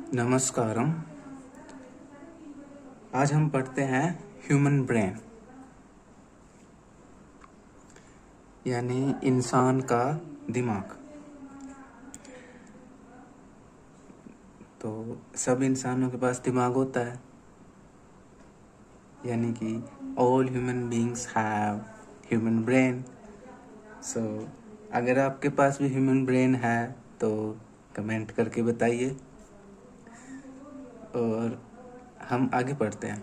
नमस्कारम। आज हम पढ़ते हैं ह्यूमन ब्रेन, यानी इंसान का दिमाग। तो सब इंसानों के पास दिमाग होता है, यानी कि all human beings have human brain. So अगर आपके पास भी ह्यूमन ब्रेन है तो कमेंट करके बताइए। और हम आगे पढ़ते हैं।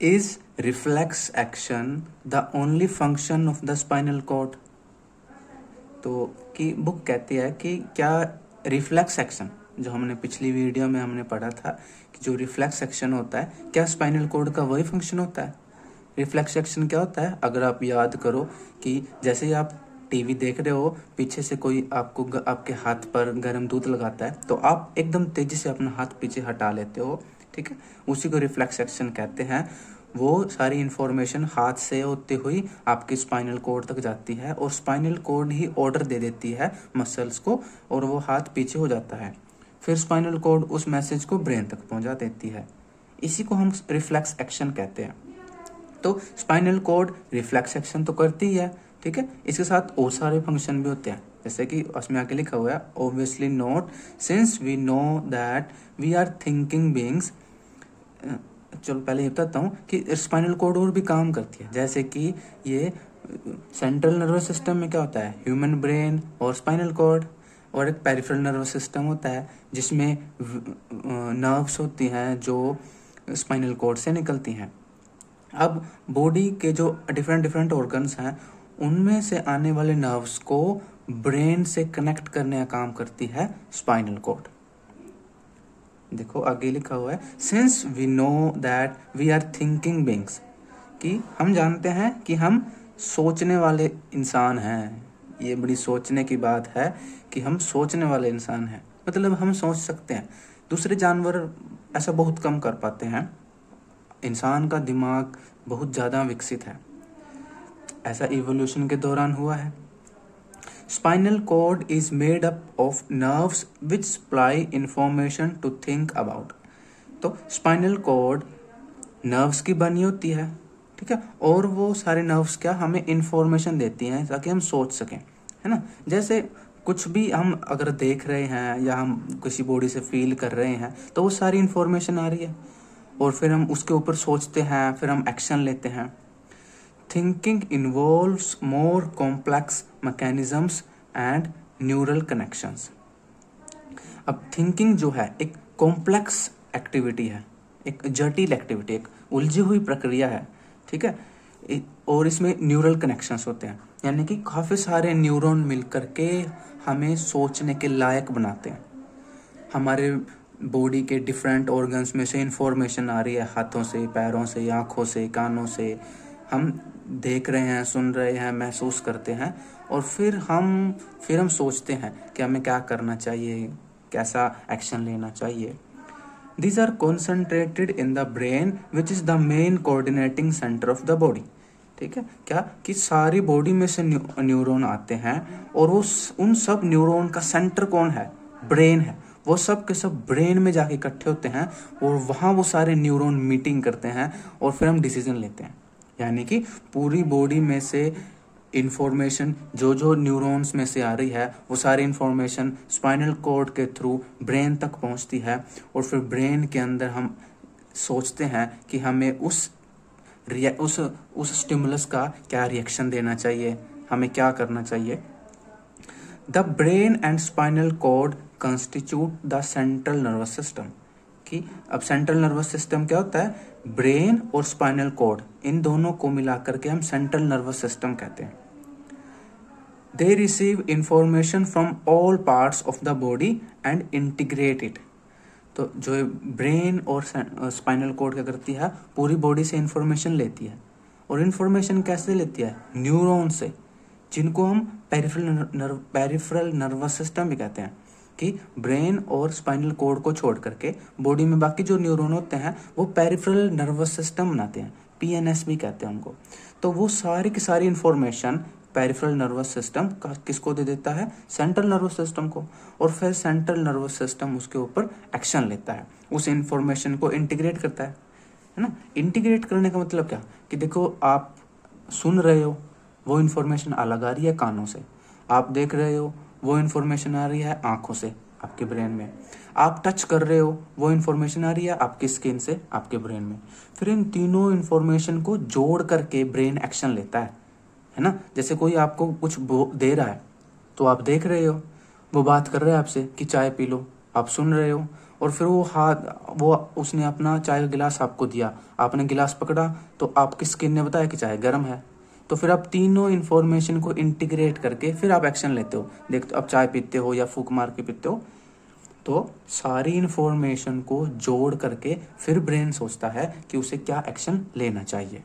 Is reflex action the only function of the spinal cord? तो कि बुक कहती है कि क्या रिफ्लेक्स एक्शन, जो हमने पिछली वीडियो में हमने पढ़ा था कि जो रिफ्लेक्स एक्शन होता है, क्या स्पाइनल कॉर्ड का वही फंक्शन होता है? रिफ्लेक्स एक्शन क्या होता है? अगर आप याद करो कि जैसे ही आप टीवी देख रहे हो, पीछे से कोई आपको आपके हाथ पर गर्म दूध लगाता है तो आप एकदम तेजी से अपना हाथ पीछे हटा लेते हो, ठीक है? उसी को रिफ्लेक्स एक्शन कहते हैं। वो सारी इंफॉर्मेशन हाथ से होते हुई आपकी स्पाइनल कॉर्ड तक जाती है और स्पाइनल कॉर्ड ही ऑर्डर दे देती है मसल्स को और वो हाथ पीछे हो जाता है। फिर स्पाइनल कॉर्ड उस मैसेज को ब्रेन तक पहुंचा देती है। इसी को हम रिफ्लेक्स एक्शन कहते हैं। तो स्पाइनल कॉर्ड रिफ्लेक्स एक्शन तो करती ही है, ठीक है? इसके साथ और सारे फंक्शन भी होते हैं, जैसे कि उसमें आगे लिखा हुआ है obviously not since we know that we are thinking beings. चलो पहले ये बताता हूँ कि स्पाइनल कॉर्ड और भी काम करती है, जैसे कि ये सेंट्रल नर्वस सिस्टम में क्या होता है, ह्यूमन ब्रेन और स्पाइनल कॉर्ड, और एक पेरिफेरल नर्वस सिस्टम होता है जिसमें नर्व्स होती हैं जो स्पाइनल कॉर्ड से निकलती हैं। अब बॉडी के जो डिफरेंट डिफरेंट ऑर्गन्स हैं उनमें से आने वाले नर्व्स को ब्रेन से कनेक्ट करने का काम करती है स्पाइनल कॉर्ड। देखो आगे लिखा हुआ है since we know that we are thinking beings, कि हम जानते हैं कि हम सोचने वाले इंसान हैं। ये बड़ी सोचने की बात है कि हम सोचने वाले इंसान हैं, मतलब हम सोच सकते हैं। दूसरे जानवर ऐसा बहुत कम कर पाते हैं। इंसान का दिमाग बहुत ज़्यादा विकसित है, ऐसा इवोल्यूशन के दौरान हुआ है। Spinal cord is made up of nerves which supply information to think about. तो स्पाइनल कॉर्ड नर्व्स की बनी होती है, ठीक है? और वो सारे नर्व्स क्या हमें इंफॉर्मेशन देती हैं ताकि हम सोच सकें, है ना? जैसे कुछ भी हम अगर देख रहे हैं या हम किसी बॉडी से फील कर रहे हैं तो वो सारी इंफॉर्मेशन आ रही है और फिर हम उसके ऊपर सोचते हैं, फिर हम एक्शन लेते हैं। Thinking involves more complex mechanisms and neural connections. अब थिंकिंग जो है एक कॉम्प्लेक्स एक्टिविटी है, एक जटिल एक्टिविटी, एक उलझी हुई प्रक्रिया है, ठीक है? और इसमें न्यूरल कनेक्शंस होते हैं, यानी कि काफ़ी सारे न्यूरॉन मिलकर के हमें सोचने के लायक बनाते हैं। हमारे बॉडी के डिफरेंट ऑर्गन्स में से इंफॉर्मेशन आ रही है, हाथों से, पैरों से, आँखों से, कानों से। हम देख रहे हैं, सुन रहे हैं, महसूस करते हैं और फिर हम सोचते हैं कि हमें क्या करना चाहिए, कैसा एक्शन लेना चाहिए। These are concentrated in the brain which is the main coordinating center of the body। ठीक है? क्या कि सारी बॉडी में से न्यूरॉन आते हैं और वो उन सब न्यूरॉन का सेंटर कौन है? ब्रेन है। वो सब के सब ब्रेन में जाके इकट्ठे होते हैं और वहाँ वो सारे न्यूरॉन मीटिंग करते हैं और फिर हम डिसीजन लेते हैं। यानी कि पूरी बॉडी में से इंफॉर्मेशन जो जो न्यूरॉन्स में से आ रही है वो सारी इंफॉर्मेशन स्पाइनल कॉर्ड के थ्रू ब्रेन तक पहुंचती है और फिर ब्रेन के अंदर हम सोचते हैं कि हमें उस स्टिमुलस का क्या रिएक्शन देना चाहिए, हमें क्या करना चाहिए। The brain and spinal cord constitute the central nervous system. कि अब सेंट्रल नर्वस सिस्टम क्या होता है? ब्रेन और स्पाइनल कॉर्ड, इन दोनों को मिलाकर के हम सेंट्रल नर्वस सिस्टम कहते हैं। They receive information from all parts of the body and integrate it। तो जो ब्रेन और स्पाइनल कॉर्ड क्या करती है? पूरी बॉडी से इंफॉर्मेशन लेती है। और इंफॉर्मेशन कैसे लेती है? न्यूरॉन से, जिनको हम पेरिफेरल नर्वस सिस्टम भी कहते हैं। कि ब्रेन और स्पाइनल कॉर्ड को छोड़ करके बॉडी में बाकी जो न्यूरॉन होते हैं वो पेरिफेरल नर्वस सिस्टम बनाते हैं, पीएनएस भी कहते हैं उनको। तो वो सारी की सारी इंफॉर्मेशन पेरिफेरल नर्वस सिस्टम किसको दे देता है, सेंट्रल नर्वस सिस्टम को, और फिर सेंट्रल नर्वस सिस्टम उसके ऊपर एक्शन लेता है, उस इंफॉर्मेशन को इंटीग्रेट करता है ना। इंटीग्रेट करने का मतलब क्या कि देखो आप सुन रहे हो, वो इन्फॉर्मेशन अलग आ रही है कानों से, आप देख रहे हो वो इन्फॉर्मेशन आ रही है आंखों से आपके ब्रेन में, आप टच कर रहे हो वो इन्फॉर्मेशन आ रही है आपकी स्किन से आपके ब्रेन में। फिर इन तीनों इन्फॉर्मेशन को जोड़ करके ब्रेन एक्शन लेता है ना। जैसे कोई आपको कुछ दे रहा है तो आप देख रहे हो, वो बात कर रहा है आपसे कि चाय पी लो, आप सुन रहे हो, और फिर वो उसने अपना चाय का गिलास आपको दिया, आपने गिलास पकड़ा तो आपकी स्किन ने बताया कि चाय गर्म है, तो फिर आप तीनों इन्फॉर्मेशन को इंटीग्रेट करके फिर आप एक्शन लेते हो। देखते आप चाय पीते हो या फूंक मार के पीते हो, तो सारी इन्फॉर्मेशन को जोड़ करके फिर ब्रेन सोचता है कि उसे क्या एक्शन लेना चाहिए।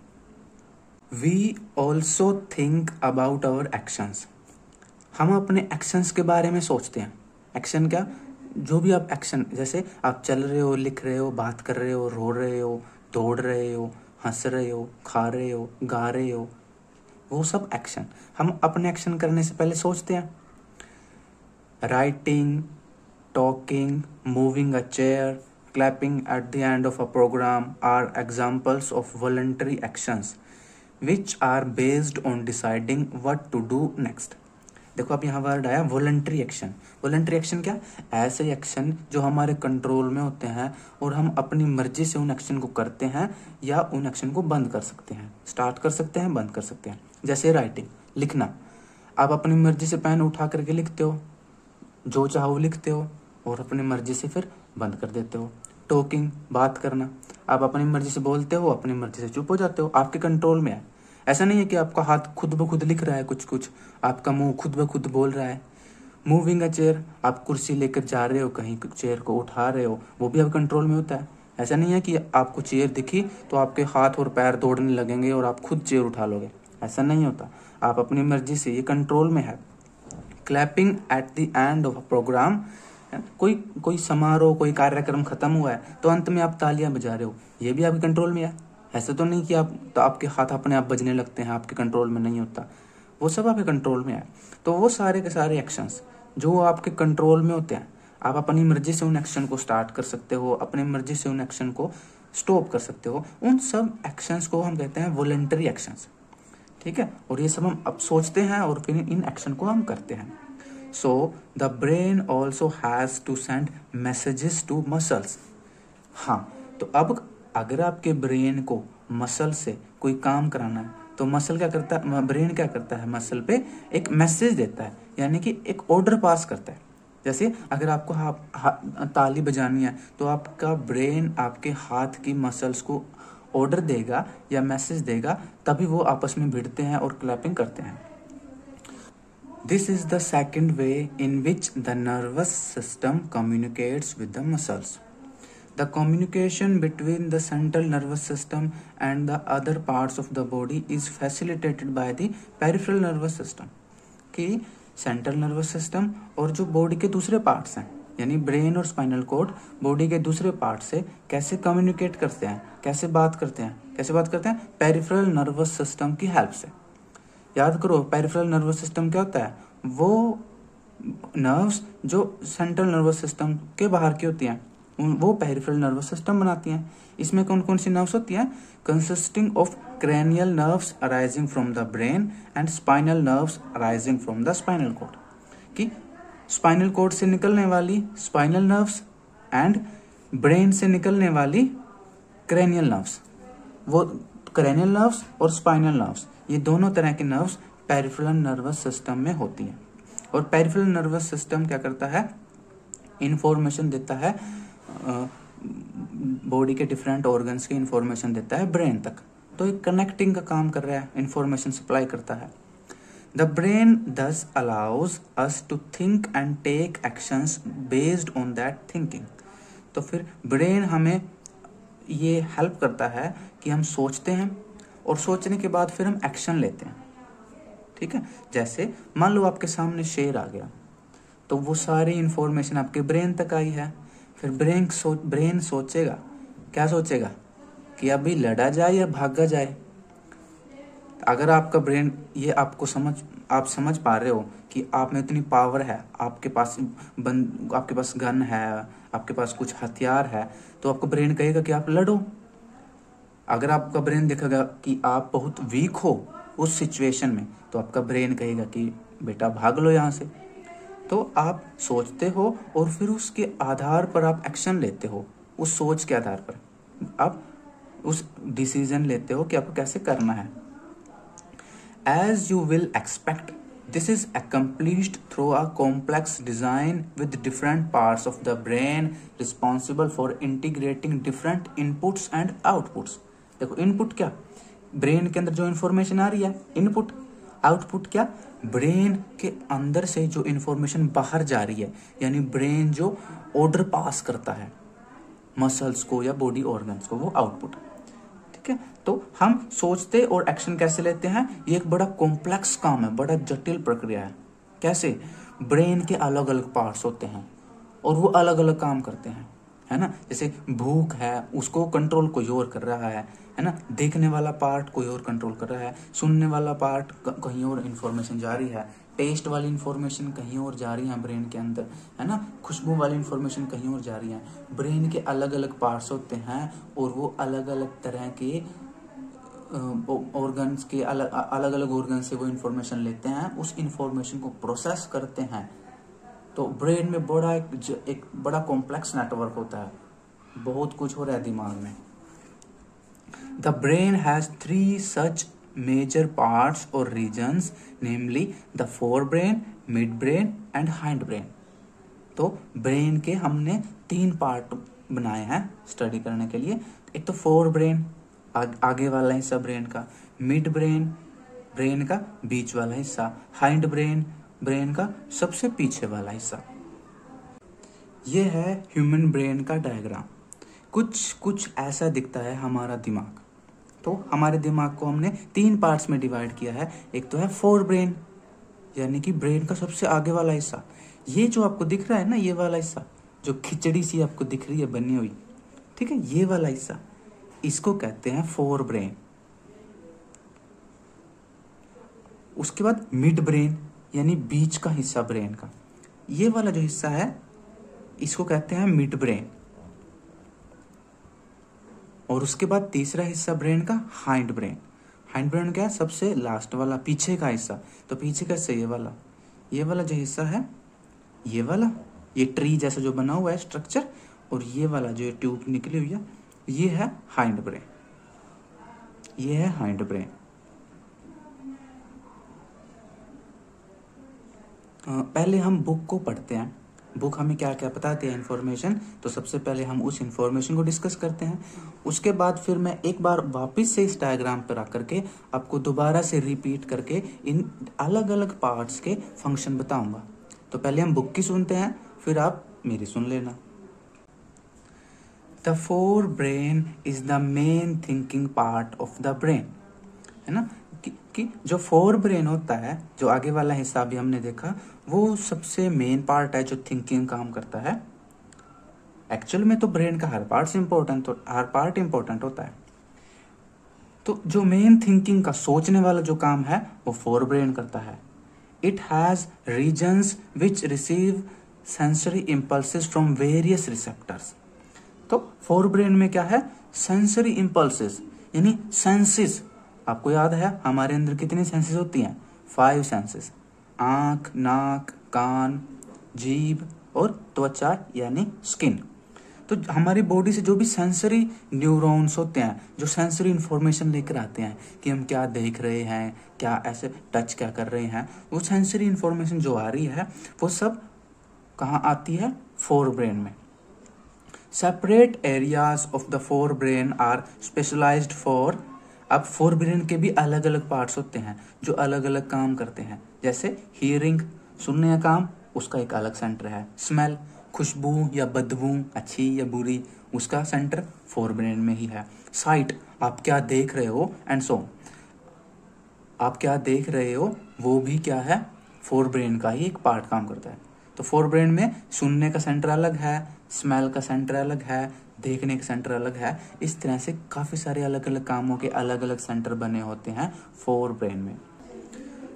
We also think about our actions. हम अपने एक्शंस के बारे में सोचते हैं। एक्शन क्या, जो भी आप एक्शन, जैसे आप चल रहे हो, लिख रहे हो, बात कर रहे हो, रो रहे हो, दौड़ रहे हो, हंस रहे हो, खा रहे हो, गा रहे हो, वो सब एक्शन हम अपने एक्शन करने से पहले सोचते हैं। Writing, talking, moving a chair, clapping at the end of a program are examples of voluntary actions which are based on deciding what to do next। देखो अब यहाँ वर्ड आया वॉलंटरी एक्शन। वॉलंटरी एक्शन क्या, ऐसे action जो हमारे control में होते हैं और हम अपनी मर्जी से उन एक्शन को करते हैं या उन एक्शन को बंद कर सकते हैं, स्टार्ट कर सकते हैं, बंद कर सकते हैं। जैसे राइटिंग, लिखना, आप अपनी मर्जी से पेन उठा करके लिखते हो, जो चाहो लिखते हो और अपनी मर्जी से फिर बंद कर देते हो। टॉकिंग, बात करना, आप अपनी मर्जी से बोलते हो, अपनी मर्जी से चुप हो जाते हो, आपके कंट्रोल में है। ऐसा नहीं है कि आपका हाथ खुद ब खुद लिख रहा है कुछ कुछ, आपका मुंह खुद ब खुद बोल रहा है। मूविंग अ चेयर, आप कुर्सी लेकर जा रहे हो कहीं, चेयर को उठा रहे हो, वो भी आप कंट्रोल में होता है। ऐसा नहीं है कि आपको चेयर दिखी तो आपके हाथ और पैर दौड़ने लगेंगे और आप खुद चेयर उठा लोगे, ऐसा नहीं होता, आप अपनी मर्जी से, ये कंट्रोल में है। Clapping at the end of a programme, कोई समारोह, कोई कार्यक्रम खत्म हुआ है तो अंत में आप तालियां बजा रहे हो, ये भी आपके कंट्रोल में है। ऐसा तो नहीं कि आपके हाथ अपने आप बजने लगते हैं, आपके कंट्रोल में नहीं होता, वो सब आपके कंट्रोल में है। तो वो सारे के सारे एक्शंस जो आपके कंट्रोल में होते हैं, आप अपनी मर्जी से उन एक्शन को स्टार्ट कर सकते हो, अपनी मर्जी से उन एक्शन को स्टॉप कर सकते हो। उन सब एक्शंस को हम कहते हैं वॉलंटरी एक्शंस, ठीक है। और ये सब हम अब सोचते हैं और फिर इन एक्शन को हम करते हैं। So the brain also has to send messages to muscles। हाँ, तो अब अगर आपके ब्रेन को मसल से कोई काम कराना है तो मसल क्या करता है, ब्रेन क्या करता है, मसल पे एक मैसेज देता है, यानी कि एक ऑर्डर पास करता है। जैसे अगर आपको ताली बजानी है तो आपका ब्रेन आपके हाथ की मसल्स को ऑर्डर देगा या मैसेज देगा, तभी वो आपस में भिड़ते हैं और क्लैपिंग करते हैं। This is the second way in which the nervous system communicates with the muscles। The communication between the central nervous system and the other parts of the body is facilitated by the peripheral nervous system। कि central nervous system और जो body के दूसरे parts हैं, यानी brain और spinal cord body के दूसरे पार्ट से कैसे कम्युनिकेट करते हैं, कैसे बात करते हैं, पेरिफेरल नर्वस सिस्टम की हेल्प से। याद करो, पेरिफेरल नर्वस सिस्टम क्या होता है, वो नर्व्स जो सेंट्रल नर्वस सिस्टम के बाहर की होती हैं वो पेरिफेरल नर्वस सिस्टम बनाती हैं। इसमें कौन कौन सी नर्व्स होती हैं, consisting of cranial nerves arising from the brain and spinal nerves arising from the spinal cord। कि स्पाइनल कॉर्ड से निकलने वाली स्पाइनल नर्व्स एंड ब्रेन से निकलने वाली क्रेनियल नर्व्स, वो क्रेनियल नर्व्स और स्पाइनल नर्व्स, ये दोनों तरह के नर्व्स पेरिफेरल नर्वस सिस्टम में होती हैं। और पेरिफेरल नर्वस सिस्टम क्या करता है, इंफॉर्मेशन देता है बॉडी के डिफरेंट ऑर्गन्स की इंफॉर्मेशन देता है ब्रेन तक, तो एक कनेक्टिंग का काम कर रहा है, इंफॉर्मेशन सप्लाई करता है। The brain thus allows us to think and take actions based on that thinking। तो फिर ब्रेन हमें ये हेल्प करता है कि हम सोचते हैं और सोचने के बाद फिर हम एक्शन लेते हैं, ठीक है। जैसे मान लो आपके सामने शेर आ गया, तो वो सारी इंफॉर्मेशन आपके ब्रेन तक आई है, फिर ब्रेन सोचेगा, क्या सोचेगा कि अभी लड़ा जाए या भागा जाए। अगर आपका ब्रेन ये आपको आप समझ पा रहे हो कि आप में इतनी पावर है, आपके पास गन है, आपके पास कुछ हथियार है, तो आपका ब्रेन कहेगा कि आप लड़ो। अगर आपका ब्रेन देखेगा कि आप बहुत वीक हो उस सिचुएशन में, तो आपका ब्रेन कहेगा कि बेटा भाग लो यहाँ से। तो आप सोचते हो और फिर उसके आधार पर आप एक्शन लेते हो। उस सोच के आधार पर आप उस डिसीजन लेते हो कि आपको कैसे करना है। As you will expect, this is accomplished through a complex design with different parts of the brain responsible for integrating different inputs and outputs. देखो इनपुट क्या, ब्रेन के अंदर जो इन्फॉर्मेशन आ रही है इनपुट, आउटपुट क्या, ब्रेन के अंदर से जो इन्फॉर्मेशन बाहर जा रही है, यानी ब्रेन जो ऑर्डर पास करता है मसल्स को या बॉडी ऑर्गन्स को, वो आउटपुट। ठीक है, तो हम सोचते और एक्शन कैसे लेते हैं, ये एक बड़ा कॉम्प्लेक्स काम है, बड़ा जटिल प्रक्रिया है। कैसे, ब्रेन के अलग अलग पार्ट्स होते हैं और वो अलग अलग काम करते हैं, है ना। जैसे भूख है, उसको कंट्रोल कोई और कर रहा है ना। देखने वाला पार्ट कोई और कंट्रोल कर रहा है, सुनने वाला पार्ट कहीं और इन्फॉर्मेशन जा रही है, टेस्ट वाली इन्फॉर्मेशन कहीं और जा रही है ब्रेन के अंदर, है ना। खुशबू वाली इन्फॉर्मेशन कहीं और जा रही है। ब्रेन के अलग अलग पार्ट्स होते हैं और वो अलग अलग तरह के ऑर्गन्स के अलग अलग ऑर्गन से वो इन्फॉर्मेशन लेते हैं, उस इन्फॉर्मेशन को प्रोसेस करते हैं। तो ब्रेन में बड़ा एक बड़ा कॉम्प्लेक्स नेटवर्क होता है, बहुत कुछ हो रहा है दिमाग में। The brain has 3 such major parts or regions, namely the forebrain, midbrain and hindbrain. तो ब्रेन के हमने 3 पार्ट बनाए हैं स्टडी करने के लिए। एक तो फोर ब्रेन, आगे वाला हिस्सा ब्रेन का, मिड ब्रेन, ब्रेन का बीच वाला हिस्सा, हाइंड ब्रेन, ब्रेन का सबसे पीछे वाला हिस्सा। ये है ह्यूमन ब्रेन का डायग्राम। कुछ ऐसा दिखता है हमारा दिमाग। तो हमारे दिमाग को हमने 3 पार्ट्स में डिवाइड किया है। एक तो है फोर ब्रेन, यानी कि ब्रेन का सबसे आगे वाला हिस्सा। ये जो आपको दिख रहा है ना, ये वाला हिस्सा जो खिचड़ी सी आपको दिख रही है बनी हुई, ठीक है, ये वाला हिस्सा, इसको कहते हैं फोर ब्रेन। उसके बाद मिड ब्रेन, यानी बीच का हिस्सा ब्रेन का, ये वाला जो हिस्सा है इसको कहते हैं मिड ब्रेन। और उसके बाद तीसरा हिस्सा ब्रेन का हाइंड ब्रेन। हाइंड ब्रेन क्या है, सबसे लास्ट वाला, पीछे का हिस्सा। तो पीछे का हिस्सा ये वाला जो हिस्सा है, ये वाला, ये ट्री जैसा जो बना हुआ है स्ट्रक्चर, और ये वाला जो ट्यूब निकली हुई है, ये है हाइंड ब्रेन। ये है हाइंड ब्रेन। पहले हम बुक को पढ़ते हैं। बुक हमें क्या क्या बताती है इन्फॉर्मेशन, तो सबसे पहले हम उस इन्फॉर्मेशन को डिस्कस करते हैं। उसके बाद फिर मैं एक बार वापस से इस डायग्राम पर आकर के आपको दोबारा से रिपीट करके इन अलग अलग पार्ट्स के फंक्शन बताऊंगा। तो पहले हम बुक की सुनते हैं, फिर आप मेरी सुन लेना। The fore brain is the main thinking part of the brain, है ना। कि जो फोर ब्रेन होता है, जो आगे वाला हिस्सा भी हमने देखा, वो सबसे मेन पार्ट है जो थिंकिंग काम करता है। एक्चुअल में तो ब्रेन का हर पार्ट इंपॉर्टेंट होता है। तो जो मेन थिंकिंग का, सोचने वाला जो काम है, वो फोर ब्रेन करता है। It has regions which receive sensory impulses from various receptors. तो फोर ब्रेन में क्या है, सेंसरी इम्पल्सेस, यानी सेंसेस। आपको याद है हमारे अंदर कितनी सेंसेस होती हैं, 5 सेंसेस, आंख, नाक, कान, जीभ और त्वचा यानी स्किन। तो हमारी बॉडी से जो भी सेंसरी न्यूरॉन्स होते हैं, जो सेंसरी इंफॉर्मेशन लेकर आते हैं कि हम क्या देख रहे हैं, क्या ऐसे टच क्या कर रहे हैं, वो सेंसरी इंफॉर्मेशन जो आ रही है वो सब कहाँ आती है, फोर ब्रेन में। Separate areas of the forebrain are specialised for. अब फोर ब्रेन के भी अलग अलग पार्ट्स होते हैं जो अलग अलग काम करते हैं। जैसे हियरिंग, सुनने का काम, उसका एक अलग सेंटर है। स्मेल, खुशबू या बदबू, अच्छी या बुरी, उसका सेंटर फोर ब्रेन में ही है। साइट, आप क्या देख रहे हो, एंड सो, आप क्या देख रहे हो, वो भी क्या है, फोर ब्रेन का ही एक पार्ट काम करता है। तो फोर ब्रेन में सुनने का सेंटर अलग है, स्मेल का सेंटर अलग है, देखने का सेंटर अलग है। इस तरह से काफी सारे अलग अलग कामों के अलग अलग सेंटर बने होते हैं फोर ब्रेन में।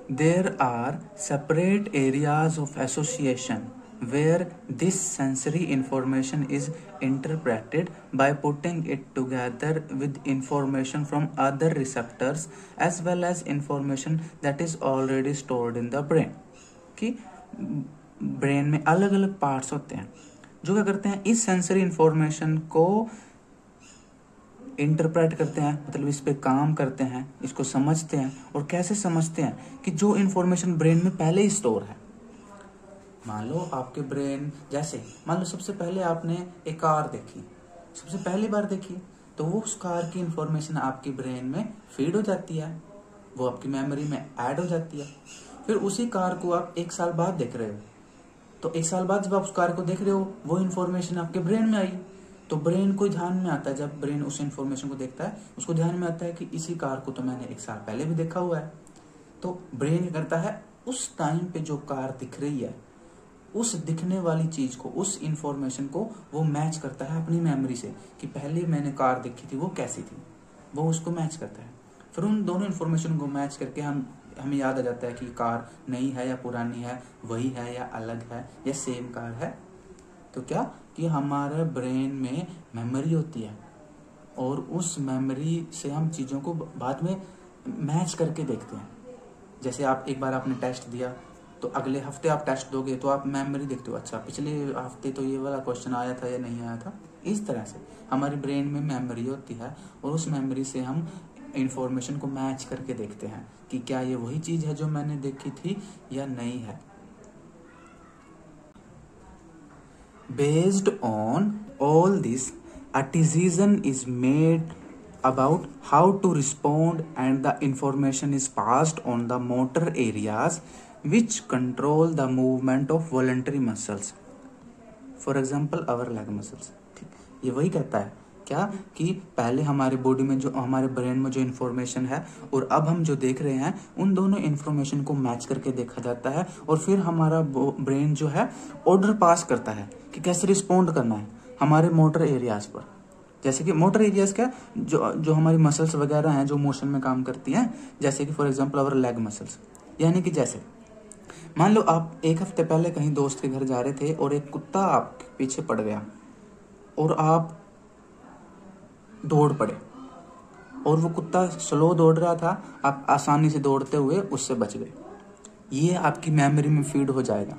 There are separate areas of association where this sensory information is interpreted by putting it together with information from other receptors as well as information that is already stored in the brain. कि brain में अलग अलग parts होते हैं जो क्या करते हैं, इस सेंसरी इंफॉर्मेशन को इंटरप्रेट करते हैं, मतलब इस पे काम करते हैं, इसको समझते हैं। और कैसे समझते हैं कि जो इन्फॉर्मेशन ब्रेन में पहले ही स्टोर है। मान लो आपके ब्रेन, जैसे मान लो सबसे पहले आपने एक कार देखी, सबसे पहली बार देखी, तो वो उस कार की इंफॉर्मेशन आपकी ब्रेन में फीड हो जाती है, वो आपकी मेमोरी में ऐड हो जाती है। फिर उसी कार को आप 1 साल बाद देख रहे हो, तो 1 साल बाद जब आप उस कार को देख रहे हो, वो इन्फॉर्मेशन आपके ब्रेन में आई, तो ब्रेन को ध्यान में आता है, जब ब्रेन उस इन्फॉर्मेशन को देखता है, उसको ध्यान में आता है कि इसी कार को तो मैंने 1 साल पहले भी देखा हुआ है। तो ब्रेन क्या करता है, उस टाइम पे जो कार दिख रही है, उस दिखने वाली चीज को, उस इंफॉर्मेशन को वो मैच करता है अपनी मेमोरी से कि पहले मैंने कार देखी थी वो कैसी थी, वो उसको मैच करता है। फिर उन दोनों इन्फॉर्मेशन को मैच करके हमें याद आ जाता है कि कार नई है या पुरानी है, वही है या अलग है या सेम कार है। तो क्या कि हमारे ब्रेन में मेमोरी होती है और उस मेमोरी से हम चीज़ों को बाद में मैच करके देखते हैं। जैसे आप एक बार आपने टेस्ट दिया, तो अगले हफ्ते आप टेस्ट दोगे तो आप मेमोरी देखते हो, अच्छा पिछले हफ्ते तो ये वाला क्वेश्चन आया था या नहीं आया था। इस तरह से हमारी ब्रेन में मेमोरी होती है और उस मेमोरी से हम इंफॉर्मेशन को मैच करके देखते हैं कि क्या ये वही चीज़ है जो मैंने देखी थी या नहीं है। Based on all this, a decision is made about how to respond and the information is passed on the motor areas which control the movement of voluntary muscles. For example, our leg muscles. ठीक, ये वही कहता है क्या कि पहले हमारे body में जो, हमारे ब्रेन में जो इन्फॉर्मेशन है और अब हम जो देख रहे हैं, उन दोनों इन्फॉर्मेशन को मैच करके देखा जाता है और फिर हमारा ब्रेन जो है ऑर्डर पास करता है कि कैसे रिस्पॉन्ड करना है हमारे मोटर एरियाज पर। जैसे कि मोटर एरियाज क्या, जो हमारी मसल्स वगैरह हैं जो मोशन में काम करती हैं, जैसे कि for example our leg muscles. यानी कि जैसे मान लो आप 1 हफ्ते पहले कहीं दोस्त के घर जा रहे थे और एक कुत्ता आपके पीछे पड़ गया और आप दौड़ पड़े और वो कुत्ता स्लो दौड़ रहा था, आप आसानी से दौड़ते हुए उससे बच गए। ये आपकी मेमोरी में फीड हो जाएगा।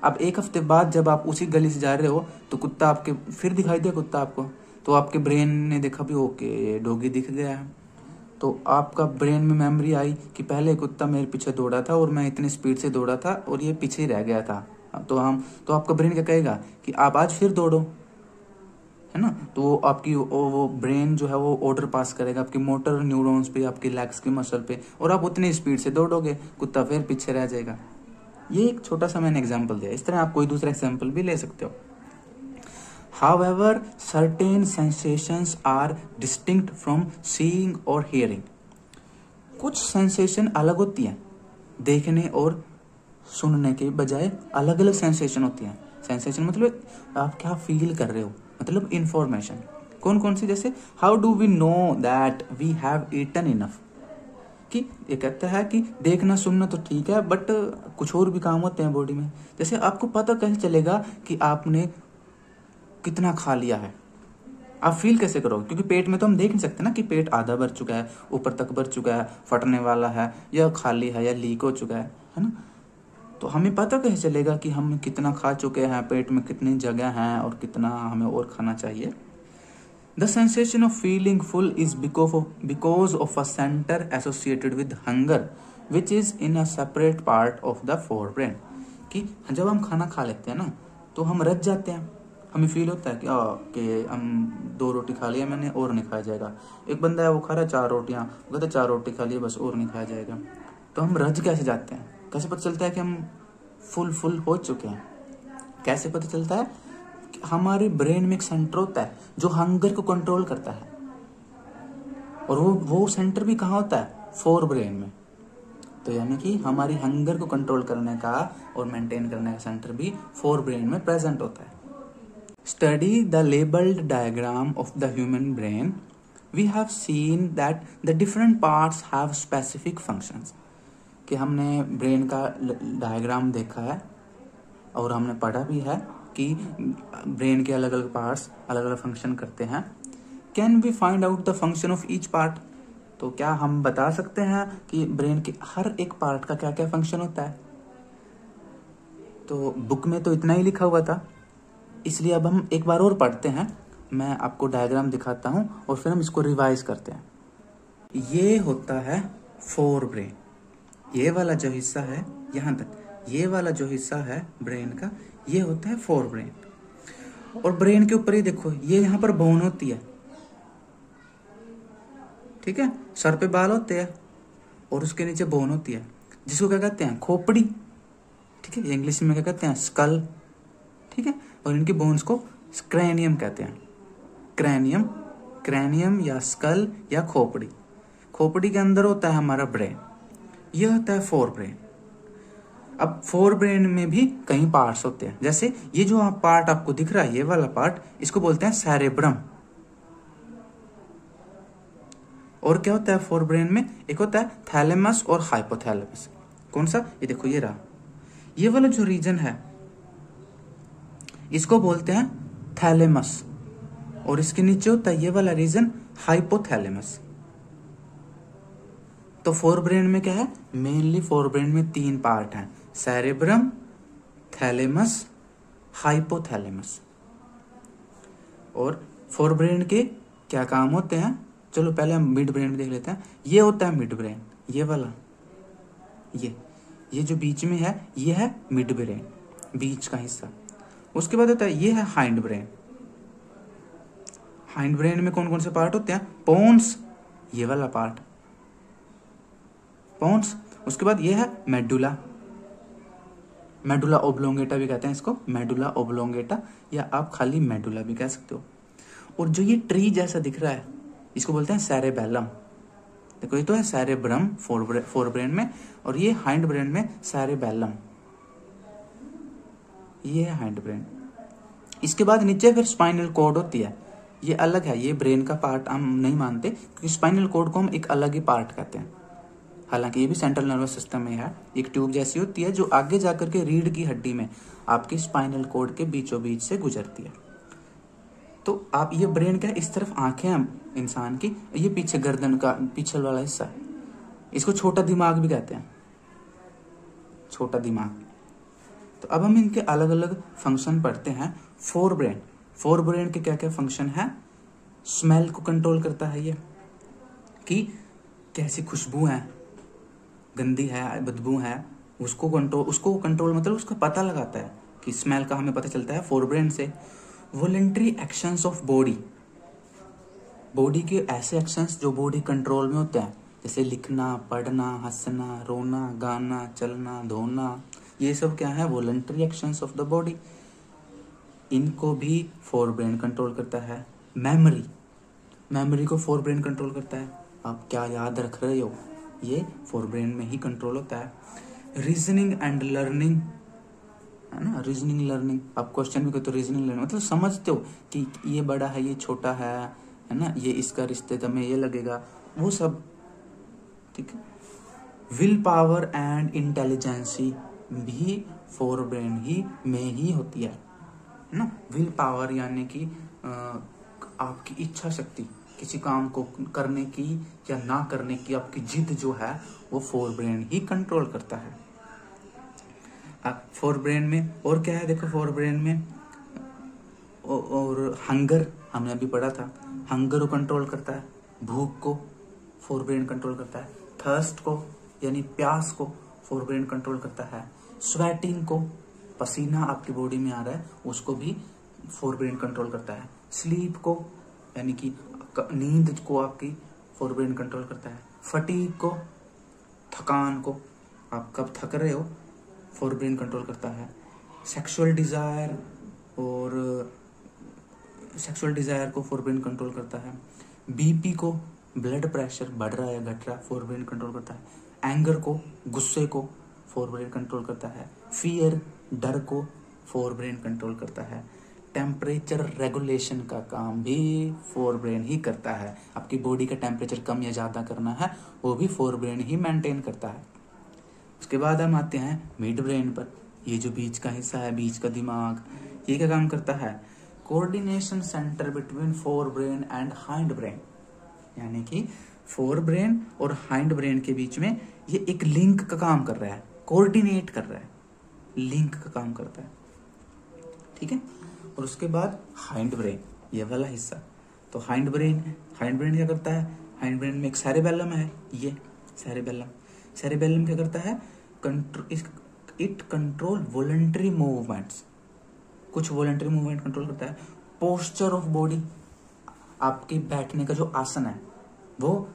अब 1 हफ्ते बाद जब आप उसी गली से जा रहे हो तो कुत्ता आपके फिर दिखाई दिया कुत्ता आपको, तो आपके ब्रेन ने देखा भी ओके डॉगी दिख गया है, तो आपका ब्रेन में मेमोरी आई कि पहले कुत्ता मेरे पीछे दौड़ा था और मैं इतनी स्पीड से दौड़ा था और ये पीछे ही रह गया था। तो आपका ब्रेन क्या कहेगा कि आप आज फिर दौड़ो, है ना। तो वो आपकी वो ब्रेन जो है वो ऑर्डर पास करेगा आपकी मोटर न्यूरॉन्स पे, आपकी लेग्स की मसल पे, और आप उतनी स्पीड से दौड़ोगे, कुत्ता फिर पीछे रह जाएगा। ये एक छोटा सा मैंने एग्जांपल दिया, इस तरह आप कोई दूसरा एग्जांपल भी ले सकते हो। However, certain sensations are distinct from seeing or hearing. कुछ सेंसेशन अलग होती हैं, देखने और सुनने के बजाय अलग अलग सेंसेशन होती हैं। सेंसेशन मतलब आप क्या फील कर रहे हो, मतलब इंफॉर्मेशन। कौन कौन सी, जैसे how do we know that we have eaten enough, कि ये कहता है कि देखना सुनना तो ठीक है बट कुछ और भी काम होते हैं बॉडी में। जैसे आपको पता कैसे चलेगा कि आपने कितना खा लिया है, आप फील कैसे करोगे, क्योंकि पेट में तो हम देख नहीं सकते ना कि पेट आधा भर चुका है, ऊपर तक भर चुका है, फटने वाला है या खाली है या लीक हो चुका है ना। तो हमें पता कैसे चलेगा कि हम कितना खा चुके हैं, पेट में कितनी जगह है और कितना हमें और खाना चाहिए। The sensation of feeling full is because of a center associated with hunger, which is in a separate part of the forebrain. कि जब हम खाना खा लेते हैं ना तो हम रज जाते हैं, हमें फील होता है कि हम 2 रोटी खा लिया मैंने और नहीं खाया जाएगा। एक बंदा है वो खा रहा है 4 रोटियां, वो कहता है 4 रोटी खा लिया बस और नहीं खाया जाएगा। तो हम रज कैसे जाते हैं, कैसे पता चलता है कि हम फुल हो चुके हैं, कैसे पता चलता है? हमारे ब्रेन में एक सेंटर होता है जो हंगर को कंट्रोल करता है, और वो सेंटर भी कहाँ होता है? फोर ब्रेन में। तो यानी कि हमारी हंगर को कंट्रोल करने का और मेंटेन करने का सेंटर भी फोर ब्रेन में प्रेजेंट होता है। Study the labelled diagram of the human brain, we have seen that the different parts have specific functions. कि हमने ब्रेन का डायग्राम देखा है और हमने पढ़ा भी है कि ब्रेन के अलग अलग पार्ट्स अलग अलग फंक्शन करते हैं। Can we find out the function of each part? तो क्या हम बता सकते हैं कि ब्रेन के हर एक पार्ट का क्या क्या फंक्शन होता है? तो बुक में तो इतना ही लिखा हुआ था, इसलिए अब हम एक बार और पढ़ते हैं। मैं आपको डायग्राम दिखाता हूं और फिर हम इसको रिवाइज करते हैं। ये होता है फोर ब्रेन, ये वाला जो हिस्सा है यहाँ तक, ये वाला जो हिस्सा है ब्रेन का, ये होता है फोर ब्रेन। और ब्रेन के ऊपर ही देखो, ये यहाँ पर बोन होती है, ठीक है, सर पे बाल होते हैं और उसके नीचे बोन होती है, जिसको क्या कहते हैं? खोपड़ी, ठीक है। इंग्लिश में क्या कहते हैं? स्कल, ठीक है। और इनकी बोन्स को क्रैनियम कहते हैं। क्रैनियम, क्रैनियम या स्कल या खोपड़ी। खोपड़ी के अंदर होता है हमारा ब्रेन, यह होता है फोर ब्रेन। अब फोर ब्रेन में भी कई पार्ट्स होते हैं, जैसे ये जो पार्ट आपको दिख रहा है, ये वाला पार्ट, इसको बोलते हैं सेरेब्रम। और क्या होता है फोर ब्रेन में? एक होता है थैलेमस और हाइपोथैलेमस। कौन सा? ये देखो, ये रहा, ये वाला जो रीजन है इसको बोलते हैं थैलेमस, और इसके नीचे होता है ये वाला रीजन हाइपोथैलेमस। तो फोर ब्रेन में क्या है? मेनली फोर ब्रेन में तीन पार्ट हैं, सेरेब्रम, थैलेमस, हाइपोथैलेमस। और फोर ब्रेन के क्या काम होते हैं? चलो पहले हम मिड ब्रेन देख लेते हैं। ये होता है मिड ब्रेन, ये वाला, ये जो बीच में है, ये है मिड ब्रेन, बीच का हिस्सा। उसके बाद होता है ये है हाइंड ब्रेन। हाइंड ब्रेन में कौन कौन से पार्ट होते हैं? पोन्स, ये वाला पार्ट, पोन्स। उसके बाद ये है मेडुला, मेडुला ओब्लोंगेटा भी कहते हैं इसको, मेडुला ओब्लोंगेटा, या आप खाली मेडुला भी कह सकते हो। और जो ये ट्री जैसा दिख रहा है, इसको बोलते हैं सेरेबेलम। देखो, ये तो है सेरेब्रम फोर ब्रेन में, और ये हाइंड ब्रेन में सेरेबेलम, ये है हाइंड ब्रेन। इसके बाद नीचे फिर स्पाइनल कॉर्ड होती है, ये अलग है, ये ब्रेन का पार्ट हम नहीं मानते, क्योंकि स्पाइनल कॉर्ड को हम एक अलग ही पार्ट कहते हैं। हालांकि ये भी सेंट्रल नर्वस सिस्टम में है, एक ट्यूब जैसी होती है जो आगे जाकर के रीढ़ की हड्डी में आपकी स्पाइनल कॉर्ड के बीचों बीच से गुजरती है। तो आप, ये ब्रेन का इस तरफ आंखें हैं इंसान की, ये पीछे गर्दन का पीछे वाला हिस्सा है, इसको छोटा दिमाग भी कहते हैं, छोटा दिमाग। तो अब हम इनके अलग अलग फंक्शन पढ़ते हैं। फोर ब्रेन के क्या क्या फंक्शन है? स्मेल को कंट्रोल करता है ये, कि कैसी खुशबू है, गंदी है, बदबू है, उसको कंट्रोल मतलब उसका पता लगाता है, कि स्मेल का हमें पता चलता है फोर ब्रेन से। वॉलेंटरी एक्शंस ऑफ बॉडी के ऐसे एक्शंस जो बॉडी कंट्रोल में होते हैं, जैसे लिखना, पढ़ना, हंसना, रोना, गाना, चलना, धोना, ये सब क्या है? Voluntary actions of the body. इनको भी फोर ब्रेन कंट्रोल करता है। मेमोरी को फोर ब्रेन कंट्रोल करता है, आप क्या याद रख रहे हो, ये फोर ब्रेन में ही कंट्रोल होता है। रीजनिंग एंड लर्निंग, है ना, रीजनिंग लर्निंग, आप क्वेश्चन भी करते हो, रीजनिंग लर्निंग मतलब समझते हो कि ये बड़ा है, ये छोटा है ना, ये इसका रिश्ते में ये लगेगा, वो सब, ठीक है। विल पावर एंड इंटेलिजेंसी भी फोर ब्रेन ही में ही होती है ना। विल पावर यानी कि आपकी इच्छा शक्ति, किसी काम को करने की या ना करने की आपकी जिद जो है, वो फोर ब्रेन ही कंट्रोल करता है। फोर ब्रेन में और क्या है? देखो, फोर ब्रेन में और हंगर, हमने अभी पढ़ा था, हंगर को कंट्रोल करता है, भूख को फोर ब्रेन कंट्रोल करता है, थर्स्ट को यानी प्यास को फोर ब्रेन कंट्रोल करता है, स्वेटिंग को, पसीना आपकी बॉडी में आ रहा है, उसको भी फोर ब्रेन कंट्रोल करता है, स्लीप को यानी कि नींद को आपकी फोर ब्रेन कंट्रोल करता है, फटीग को, थकान को, आप कब थक रहे हो, फोर ब्रेन कंट्रोल करता है, सेक्सुअल डिजायर को फोर ब्रेन कंट्रोल करता है, बीपी को, ब्लड प्रेशर बढ़ रहा है घट रहा है, फोर ब्रेन कंट्रोल करता है, एंगर को, गुस्से को फोर ब्रेन कंट्रोल करता है, फियर, डर को फोर ब्रेन कंट्रोल करता है, टेम्परेचर रेगुलेशन का काम भी फोर ब्रेन ही करता है, आपकी बॉडी का टेम्परेचर कम या ज़्यादा करना है, वो भी फोर ब्रेन ही मेंटेन करता है। उसके बाद हम आते हैं मिड ब्रेन पर। ये जो बीच का हिस्सा है, बीच का दिमाग, ये क्या काम करता है? Coordination centre between fore brain and hind brain, यानी कि फोर ब्रेन और हाइंड ब्रेन के बीच में ये एक लिंक का काम कर रहा है, कोऑर्डिनेट कर रहा है, लिंक का काम करता है, ठीक है। और उसके बाद हाइंड ब्रेन, ये वाला हिस्सा। तो हाइंड ब्रेन क्या करता है? हाइंड ब्रेन में एक सेरेबेलम है, ये सेरेबेलम क्या करता है? इट कंट्रोल वॉलंटरी मूवमेंट्स, कुछ वॉलंटरी मूवमेंट कंट्रोल करता है। पोस्चर ऑफ बॉडी, आपके बैठने का जो आसन है वो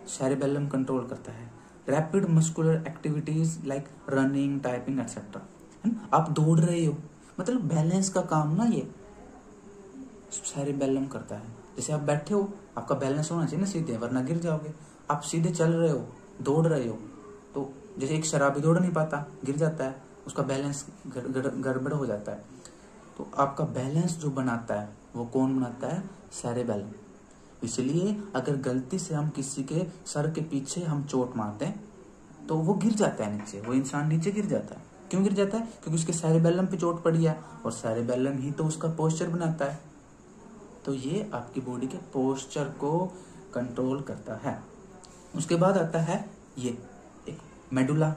सेरेबेलम कंट्रोल करता है। Rapid muscular activities like running, typing etcetera, है ना। आप दौड़ रहे हो, मतलब बैलेंस का काम ना ये सेरेबेलम करता है। जैसे आप बैठे हो, आपका बैलेंस होना चाहिए ना सीधे, वरना गिर जाओगे। आप सीधे चल रहे हो, दौड़ रहे हो, तो जैसे एक शराबी दौड़ नहीं पाता, गिर जाता है, उसका बैलेंस गड़बड़ हो जाता है। तो आपका बैलेंस जो बनाता है वो कौन बनाता है? सेरेबेलम। इसलिए अगर गलती से हम किसी के सर के पीछे हम चोट मार दें तो वो गिर जाता है नीचे, वो इंसान नीचे गिर जाता है। क्यों गिर जाता है? क्योंकि उसके सेरेबेलम पे चोट पड़ी है, और सेरेबेलम ही तो उसका पोस्चर बनाता है। तो ये आपकी बॉडी के पोस्चर को कंट्रोल करता है। उसके बाद आता है ये एक मेडुला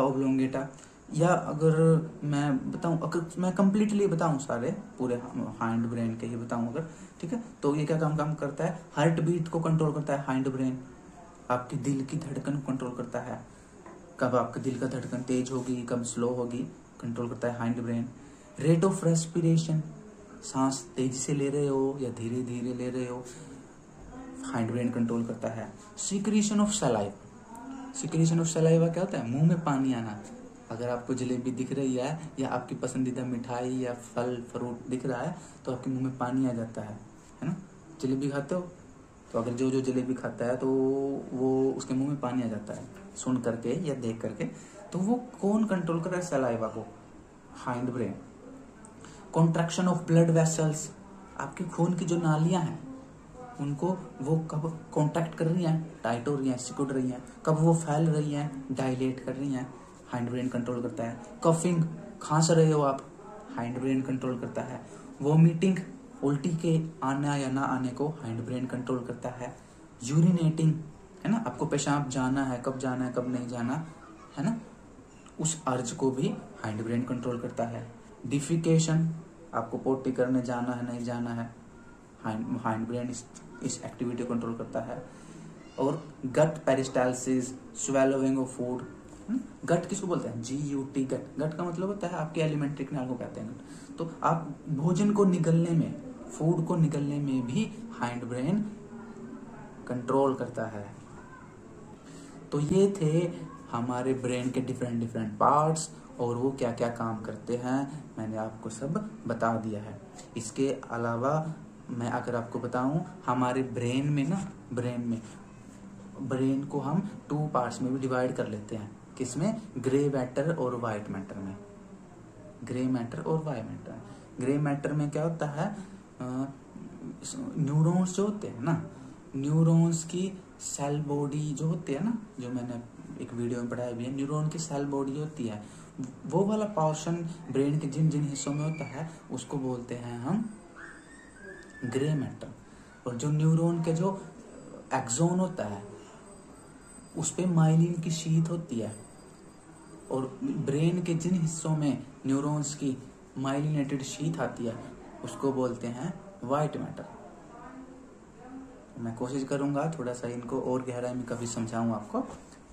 ओब्लोंगेटा, या अगर मैं बताऊं, अगर मैं कंप्लीटली बताऊं सारे पूरे हाइंड ब्रेन के ही बताऊं अगर, ठीक है, तो ये क्या काम करता है? हार्ट बीट को कंट्रोल करता है हाइंड ब्रेन। आपके दिल की धड़कन को कंट्रोल करता है, कब आपके दिल का धड़कन तेज होगी, कब स्लो होगी, कंट्रोल करता है hind brain. Rate of respiration, सांस तेजी से ले रहे हो या धीरे धीरे ले रहे हो, हाइंड ब्रेन कंट्रोल करता है। सिक्रीशन ऑफ सलाइवा क्या होता है? मुंह में पानी आना। अगर आपको जलेबी दिख रही है या आपकी पसंदीदा मिठाई या फल फ्रूट दिख रहा है तो आपके मुंह में पानी आ जाता है ना। जलेबी खाते हो तो अगर जो जलेबी खाता है तो वो उसके मुंह में पानी आ जाता है सुन करके या देख करके। तो वो कौन कंट्रोल कर रहा है सलाइवा को? Hind brain. Contraction of blood vessels, आपके खून की जो नालियां हैं उनको वो कब कॉन्ट्रैक्ट कर रही हैं, टाइट हो रही हैं, सिकुड़ रही हैं, कब वो फैल रही हैं, डायलेट कर रही हैं, हाइंड ब्रेन कंट्रोल करता है। कफिंग, खांस रहे हो आप, हाइंड ब्रेन कंट्रोल करता है। वोमिटिंग, उल्टी के आना या ना आने को हाइंड ब्रेन कंट्रोल करता है। यूरिनेटिंग, है ना, आपको पेशाब जाना है, कब नहीं जाना है ना, उस अर्ज को भी हाइंड ब्रेन कंट्रोल करता है। डिफिकेशन, आपको पोटी करने जाना है नहीं जाना है, हाइंड ब्रेन इस एक्टिविटी को कंट्रोल करता है। और गट पेरिस्टाल्सिस, स्वेलोइंग ऑफ फूड। गट किसको बोलते हैं? GUT, गट का मतलब होता है आपके एलिमेंट्री कैनाल को कहते हैं गट। तो आप भोजन को निगलने में, फूड को निगलने में भी हाइंड ब्रेन कंट्रोल करता है। तो ये थे हमारे ब्रेन के डिफरेंट पार्ट्स और वो क्या क्या काम करते हैं, मैंने आपको सब बता दिया है। इसके अलावा मैं अगर आपको बताऊं, हमारे ब्रेन में ना, ब्रेन को हम 2 पार्ट्स में भी डिवाइड कर लेते हैं। किसमें? ग्रे मैटर और वाइट मैटर में। ग्रे मैटर में क्या होता है? न्यूरॉन्स जो होते हैं ना, न्यूरॉन्स की सेल बॉडी जो होती है ना, जो मैंने एक वीडियो में पढ़ाया भी है, न्यूरॉन की सेल बॉडी होती है, वो वाला पोर्शन ब्रेन के जिन हिस्सों में होता है उसको बोलते हैं हम ग्रे मैटर। और जो न्यूरॉन के जो एक्सोन होता है उस पे माइलिन की शीट होती है, और ब्रेन के जिन हिस्सों में न्यूरॉन्स की माइलिनेटेड शीट आती है उसको बोलते हैं वाइट मैटर। मैं कोशिश करूंगा थोड़ा सा इनको और गहराई में कभी समझाऊं आपको।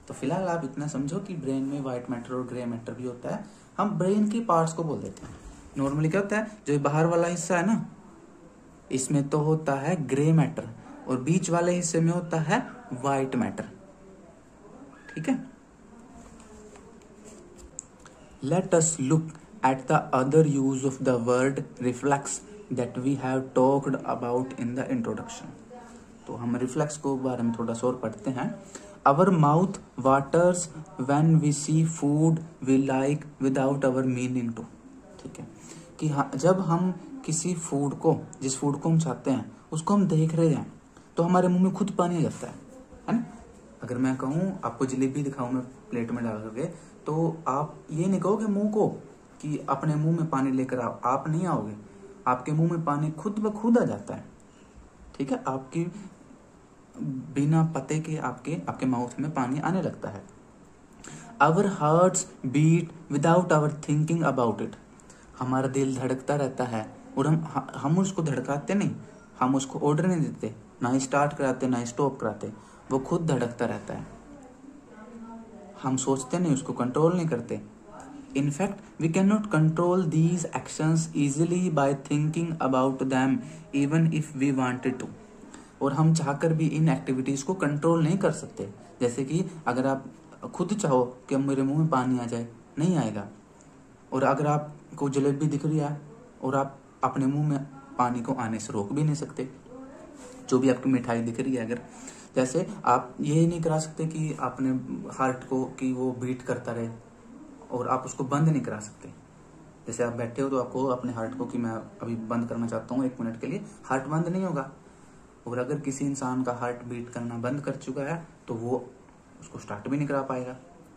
तो फिलहाल आप इतना समझो कि ब्रेन में व्हाइट मैटर और ग्रे मैटर भी होता है। हम ब्रेन की पार्ट्स को बोल देते हैं। नॉर्मली क्या होता है, जो बाहर वाला हिस्सा है ना, इसमें तो होता है ग्रे मैटर और बीच वाले हिस्से में होता है व्हाइट मैटर, ठीक है। Let us look at the other use of the word reflex that we have talked about in the introduction. तो हम रिफ्लेक्स को बारे में थोड़ा सा और पढ़ते हैं। Our mouth waters when we see food we like without our meaning to, ठीक है, कि जब हम किसी फूड को, जिस फूड को हम चाहते हैं उसको हम देख रहे हैं तो हमारे मुंह में खुद पानी आ जाता है ना। अगर मैं कहूँ आपको जलेबी दिखाऊं मैं प्लेट में डाल करके, तो आप ये नहीं कहोगे मुंह को कि अपने मुंह में पानी लेकर आओ, आप नहीं आओगे, आपके मुंह में पानी खुद ब खुद आ जाता है। ठीक है, आपकी बिना पते के आपके माउथ में पानी आने लगता है। Our hearts beat without our thinking about it. हमारा दिल धड़कता रहता है और हम उसको धड़काते नहीं, हम उसको ऑर्डर नहीं देते, ना ही स्टार्ट कराते ना ही स्टॉप कराते, वो खुद धड़कता रहता है। हम सोचते नहीं, उसको कंट्रोल नहीं करते। In fact we can not control these actions easily by thinking about them even if we wanted to. और हम चाहकर भी इन एक्टिविटीज को कंट्रोल नहीं कर सकते। जैसे कि अगर आप खुद चाहो कि मेरे मुंह में पानी आ जाए, नहीं आएगा। और अगर आपको जलेबी दिख रही है और आप अपने मुंह में पानी को आने से रोक भी नहीं सकते, जो भी आपकी मिठाई दिख रही है अगर, जैसे आप ये नहीं करा सकते कि अपने हार्ट को कि वो बीट करता रहे और आप उसको बंद नहीं करा सकते। जैसे आप बैठे हो तो आपको अपने हार्ट को कि मैं अभी बंद करना चाहता हूँ 1 मिनट के लिए, हार्ट बंद नहीं होगा। और अगर किसी इंसान का हार्ट बीट करना बंद कर चुका है तो वो उसको स्टार्ट भी नहीं करा पाएगा।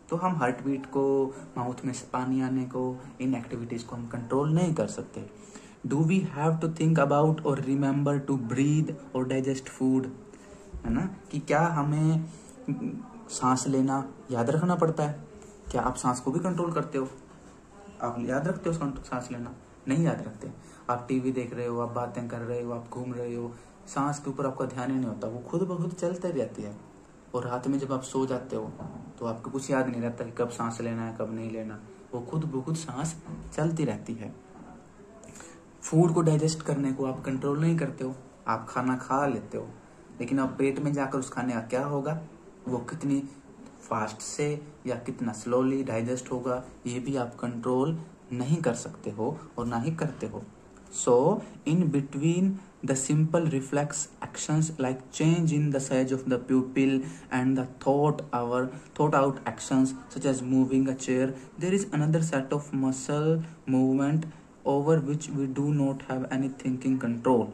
तो हम हार्ट बीट को, माउथ में पानी आने को, इन एक्टिविटीज को हम कंट्रोल नहीं कर सकते। Do we have to think about और रिमेंबर टू ब्रीद और डाइजेस्ट फूड, है ना, कि क्या हमें सांस लेना याद रखना पड़ता है? क्या आप सांस को भी कंट्रोल करते हो? आप याद रखते हो सांस लेना? नहीं याद रखते। आप टीवी देख रहे हो, आप बातें कर रहे हो, आप घूम रहे हो, सांस के ऊपर आपका ध्यान ही नहीं होता, वो खुद ब खुद चलते रहती है। और रात में जब आप सो जाते हो तो आपको कुछ याद नहीं रहता कि कब सांस लेना है कब नहीं लेना, वो खुद ब खुद सांस चलती रहती है। फूड को डाइजेस्ट करने को आप कंट्रोल नहीं करते हो, आप खाना खा लेते हो, लेकिन अब पेट में जाकर उस खाने का क्या होगा, वो कितनी फास्ट से या कितना स्लोली डाइजेस्ट होगा, ये भी आप कंट्रोल नहीं कर सकते हो और ना ही करते हो। So, in between the simple reflex actions like change in the size of the pupil and the thought out actions such as moving a chair, there is another set of muscle movement over which we do not have any thinking control.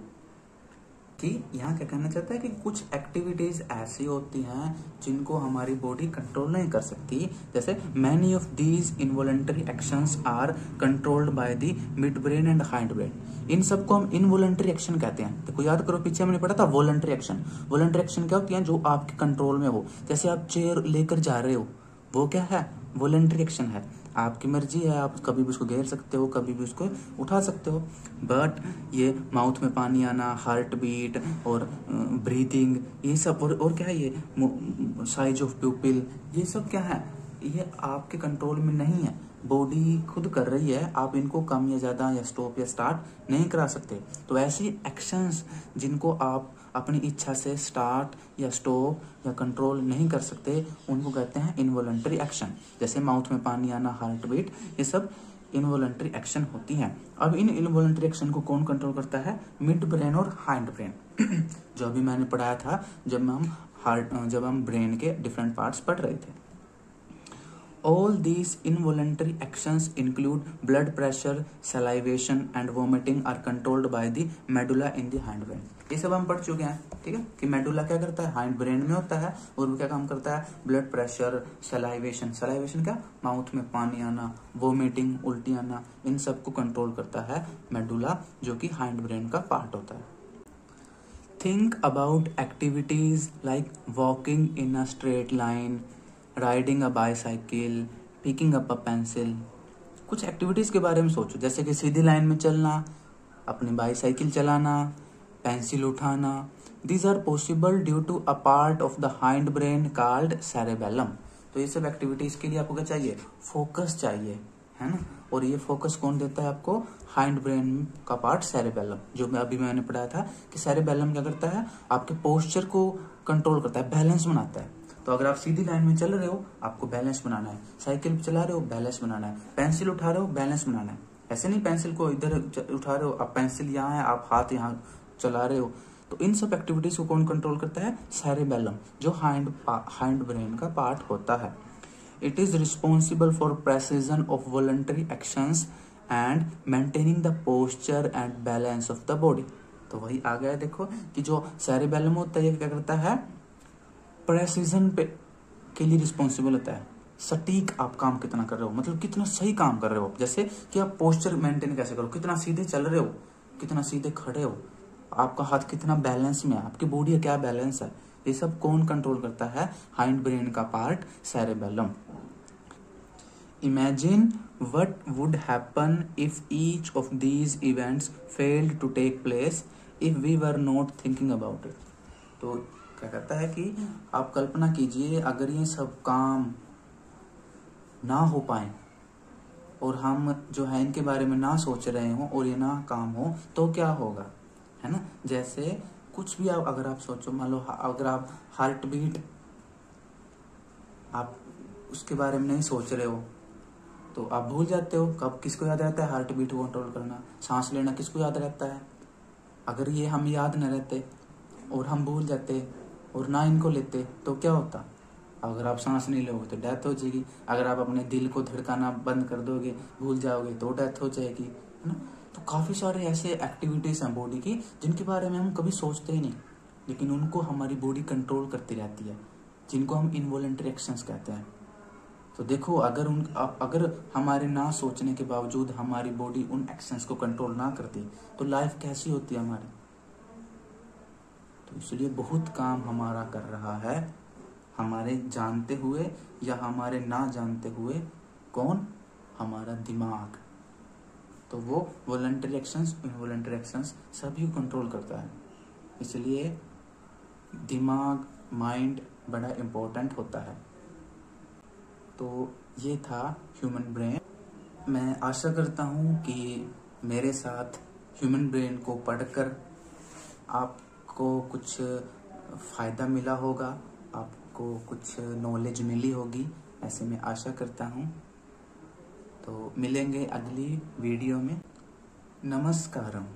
कि यहाँ क्या कहना चाहता है कि कुछ activities ऐसी होती हैं जिनको हमारी बॉडी कंट्रोल नहीं कर सकती। जैसे many of these involuntary actions are controlled by the mid brain and hind brain. इन सबको हम इनवॉलंटरी एक्शन कहते हैं। देखो याद करो, पीछे हमने पढ़ा था वॉलंटरी एक्शन। वॉलंटरी एक्शन क्या होती है? जो आपके कंट्रोल में हो। जैसे आप चेयर लेकर जा रहे हो, वो क्या है? वॉलंटरी एक्शन है। आपकी मर्जी है, आप कभी भी उसको घेर सकते हो, कभी भी उसको उठा सकते हो। बट ये माउथ में पानी आना, हार्ट बीट और ब्रीदिंग, ये सब और क्या है, ये साइज ऑफ प्यूपिल, ये सब क्या है? ये आपके कंट्रोल में नहीं है, बॉडी खुद कर रही है। आप इनको कम या ज्यादा या स्टॉप या स्टार्ट नहीं करा सकते। तो ऐसी एक्शंस जिनको आप अपनी इच्छा से स्टार्ट या स्टॉप या कंट्रोल नहीं कर सकते, उनको कहते हैं इनवॉलंटरी एक्शन। जैसे माउथ में पानी आना, हार्ट बीट, ये सब इनवॉलंटरी एक्शन होती हैं। अब इन इनवॉलंटरी एक्शन को कौन कंट्रोल करता है? मिड ब्रेन और हाइंड ब्रेन। जो अभी मैंने पढ़ाया था जब हम ब्रेन के डिफरेंट पार्ट्स पढ़ रहे थे। All these involuntary actions include blood pressure, salivation and vomiting are controlled by the medulla in the hindbrain. ये सब हम पढ़ चुके हैं, ठीक है, कि मेडुला क्या करता है? हाइंड ब्रेन में होता है और वो क्या काम करता है? ब्लड प्रेशर, सलाइवेशन क्या? माउथ में पानी आना, वोमिटिंग, उल्टी आना, इन सब को कंट्रोल करता है मेडुला, जो कि हाइंड ब्रेन का पार्ट होता है। Think about activities like walking in a straight line, riding a bicycle, picking up a pencil. कुछ एक्टिविटीज के बारे में सोचो, जैसे कि सीधी लाइन में चलना, अपनी बाईसाइकिल चलाना, पेंसिल उठाना। These are possible due to a part of the hindbrain called cerebellum. तो ये सब एक्टिविटीज के लिए आपको क्या चाहिए? फोकस चाहिए, है ना। और ये फोकस कौन देता है आपको? हाइंड ब्रेन का पार्ट सेरेबेलम, जो अभी मैंने पढ़ाया था कि सेरेबेलम क्या करता है? आपके पोस्चर को कंट्रोल करता है, बैलेंस बनाता है। तो अगर आप सीधी लाइन में चल रहे हो, आपको बैलेंस बनाना है, साइकिल चला रहे हो, बैलेंस बनाना है, पेंसिल उठा रहे हो, बैलेंस बनाना है। ऐसे नहीं पेंसिल को इधर उठा रहे हो, आप पेंसिल यहाँ है, आप हाथ यहाँ चला रहे हो। तो इन सब एक्टिविटीज को कौन कंट्रोल करता है? सेरेबेलम, जो हाइंड ब्रेन का पार्ट होता है। It is responsible for precision of voluntary actions and maintaining the posture and balance of the body. तो वही आ गया, देखो कि जो सेरेबेलम होता है ये क्या करता है? प्रेसिजन पे के लिए रिस्पॉन्सिबल होता है। सटीक आप काम कितना कर रहे हो, मतलब कितना सही काम कर रहे हो। जैसे कि आप पोस्चर मेंटेन कैसे करो, कितना सीधे चल रहे हो, कितना सीधे खड़े हो, आपका हाथ कितना बैलेंस में है, आपकी बॉडी का क्या बैलेंस है, ये सब कौन कंट्रोल करता है? हाइंड ब्रेन का part cerebellum. Imagine what would happen if each of these events failed to take place if we were not thinking about it। तो क्या कहता है कि आप कल्पना कीजिए अगर ये सब काम ना हो पाए और हम जो है इनके बारे में ना सोच रहे हो और ये ना काम हो तो क्या होगा, है ना। जैसे कुछ भी आप अगर आप सोचो, मान लो अगर आप हार्ट बीट आप उसके बारे में नहीं सोच रहे हो तो आप भूल जाते हो। कब किसको याद रहता है हार्ट बीट को कंट्रोल करना, सांस लेना किसको याद रहता है। अगर ये हम याद न रहते और हम भूल जाते और ना इनको लेते तो क्या होता? अगर आप सांस नहीं लोगे तो डेथ हो जाएगी। अगर आप अपने दिल को धड़काना बंद कर दोगे, भूल जाओगे तो डेथ हो जाएगी, है ना। तो काफी सारे ऐसे एक्टिविटीज हैं बॉडी की जिनके बारे में हम कभी सोचते ही नहीं, लेकिन उनको हमारी बॉडी कंट्रोल करती रहती है, जिनको हम इनवॉलंटरी एक्शंस कहते हैं। तो देखो अगर हमारे ना सोचने के बावजूद हमारी बॉडी उन एक्शंस को कंट्रोल ना करती तो लाइफ कैसी होती हमारी। तो इसलिए बहुत काम हमारा कर रहा है, हमारे जानते हुए या हमारे ना जानते हुए। कौन? हमारा दिमाग। तो वो वॉलंटरी एक्शंस, इनवॉलंटरी एक्शंस सभी को कंट्रोल करता है। इसलिए दिमाग, माइंड बड़ा इम्पोर्टेंट होता है। तो ये था ह्यूमन ब्रेन। मैं आशा करता हूँ कि मेरे साथ ह्यूमन ब्रेन को पढ़कर आपको कुछ फ़ायदा मिला होगा, आपको कुछ नॉलेज मिली होगी, ऐसे मैं आशा करता हूँ। तो मिलेंगे अगली वीडियो में। नमस्कारम।